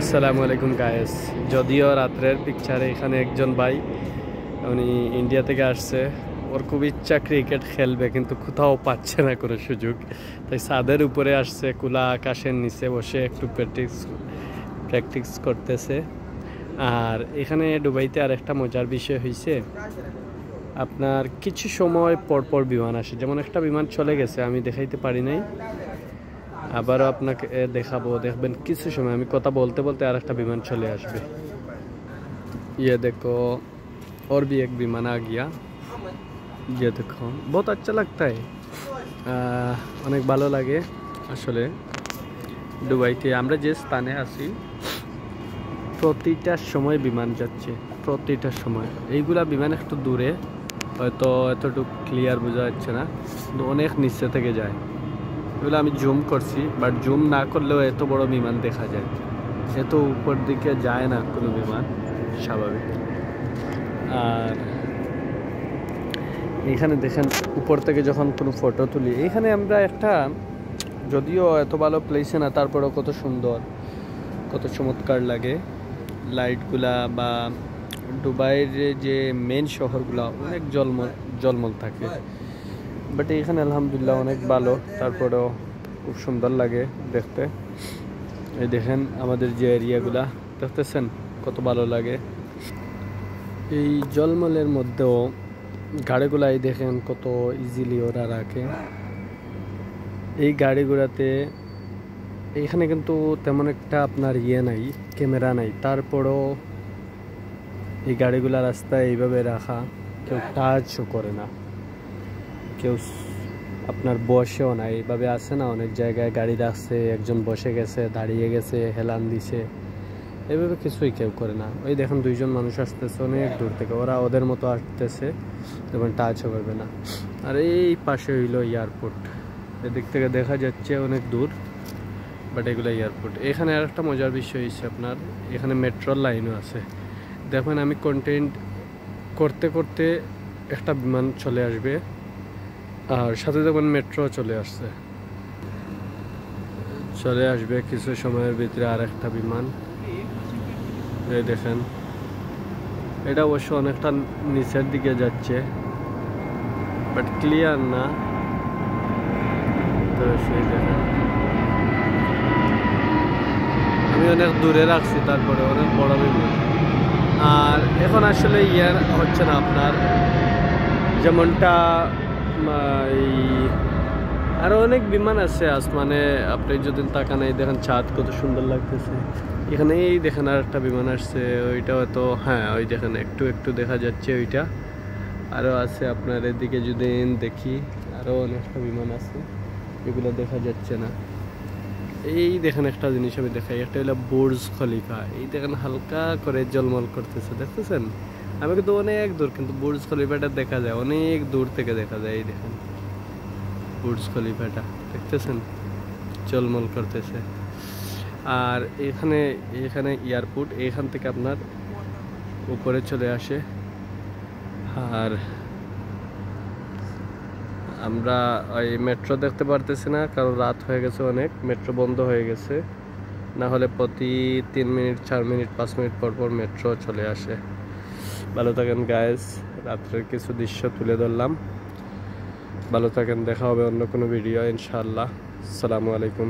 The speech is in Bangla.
আসসালামু আলাইকুম গায়েস। যদিও রাত্রের পিকচারে এখানে একজন ভাই উনি ইন্ডিয়া থেকে আসছে, ওর খুব ইচ্ছা ক্রিকেট খেলবে কিন্তু কোথাও পাচ্ছে না কোনো সুযোগ, তাই ছাদের উপরে আসছে, খোলা আকাশের নিচে বসে একটু প্র্যাকটিস করতেছে। আর এখানে দুবাইতে আর একটা মজার বিষয় হয়েছে, আপনার কিছু সময় পরপর বিমান আসে, যেমন একটা বিমান চলে গেছে, আমি দেখাইতে পারি নাই, আবারও আপনাকে দেখাবো, দেখবেন কিছু সময় আমি কথা বলতে বলতে আর একটা বিমান চলে আসবে। ये देखो और भी एक विमान आ गया, ये देखो बहुत अच्छा लगता है। অনেক ভালো লাগে আসলে দুবাইতে। আমরা যে স্থানে আছি প্রতিটা সময় বিমান যাচ্ছে, প্রতিটা সময়। এইগুলা বিমান একটু দূরে, হয়তো এতটুকু ক্লিয়ার বোঝা যাচ্ছে না, কিন্তু অনেক নিচে থেকে যায়। এগুলো আমি জুম করছি, বাট জুম না করলেও এত বড় বিমান দেখা যায়। এত উপর দিকে যায় না কোনো বিমান স্বাভাবিক। আর এখানে দেখেন উপর থেকে যখন কোনো ফটো তুলি, এখানে আমরা একটা, যদিও এত ভালো প্লেসে না, তারপরেও কত সুন্দর, কত চমৎকার লাগে লাইটগুলা, বা দুবাইয়ের যে মেন শহরগুলা অনেক জলমল থাকে, বাট এখানে আলহামদুলিল্লাহ অনেক ভালো, তারপরেও খুব সুন্দর লাগে দেখতে। এই দেখেন আমাদের যে এরিয়াগুলা দেখতেছেন কত ভালো লাগে। এই জলমলের মধ্যেও গাড়িগুলাই দেখেন কত ইজিলি ওরা রাখে। এই গাড়িগুলাতে এইখানে কিন্তু তেমন একটা আপনার নাই, ক্যামেরা নাই, তারপরও এই গাড়িগুলা রাস্তায় এইভাবে রাখা, কেউ টাচও করে না, কেউ আপনার বসেও না, এইভাবে আসে না, অনেক জায়গায় গাড়ি রাখছে, একজন বসে গেছে, দাঁড়িয়ে গেছে, হেলান দিছে, এইভাবে কিছুই কেউ করে না। ওই দেখেন দুইজন মানুষ আসতেছে অনেক দূর থেকে, ওরা ওদের মতো আসতেছে, যেমন টাচও করবে না। আর এই পাশে হইলো এয়ারপোর্ট, এদিক থেকে দেখা যাচ্ছে অনেক দূর, বাট এগুলো এয়ারপোর্ট। এখানে আর একটা মজার বিষয় হচ্ছে আপনার, এখানে মেট্রোর লাইনও আছে। দেখেন আমি কন্টেন্ট করতে করতে একটা বিমান চলে আসবে, আর সাথে দেখবেন মেট্রো চলে আসবে কিছু সময়ের ভিতরে আর একটা বিমান। এই দেখেন এটা অবশ্য অনেকটা নিচের দিকে যাচ্ছে, বাট ক্লিয়ার না, তো সেই দেখেন আমি অনেক দূরে রাখছি, তারপরে অনেক বড় বিমান। আর এখন আসলে ইয়ার হচ্ছে না আপনার, যেমনটা এই আরো অনেক বিমান আছে আসমানে, আপনি যদি তাকান, এই দেখেন চাঁদ কত সুন্দর লাগতেছে। এখানে এই দেখেন আর একটা বিমান আসছে, ওইটা হয়তো, হ্যাঁ ওই দেখেন একটু একটু দেখা যাচ্ছে ওইটা। আরও আছে আপনার এদিকে যদি দেখি, আরও অনেকটা বিমান আছে, এগুলো দেখা যাচ্ছে না। এই দেখেন একটা জিনিস আমি দেখাই, একটা হলো বুর্জ খলিফা, এই দেখেন হালকা করে জলমল করতেছে, দেখতেছেন? আমি কিন্তু অনেক দূর, কিন্তু বুর্জ খলিফাটা দেখা যায় অনেক দূর থেকে দেখা যায়। এই দেখেন বুর্জ খলিফাটা দেখতেছেন, জলমল করতেছে। আর এখানে এয়ারপোর্ট, এখান থেকে আপনার উপরে চলে আসে। আর আমরা ওই মেট্রো দেখতে পারতেছি না, কারণ রাত হয়ে গেছে অনেক, মেট্রো বন্ধ হয়ে গেছে, না হলে প্রতি 3 মিনিট 4 মিনিট 5 মিনিট পর পর মেট্রো চলে আসে। ভালো থাকেন গাইস, রাত্রের কিছু দৃশ্য তুলে ধরলাম। ভালো থাকেন, দেখা হবে অন্য কোনো ভিডিও ইনশাআল্লাহ। আসসালামু আলাইকুম।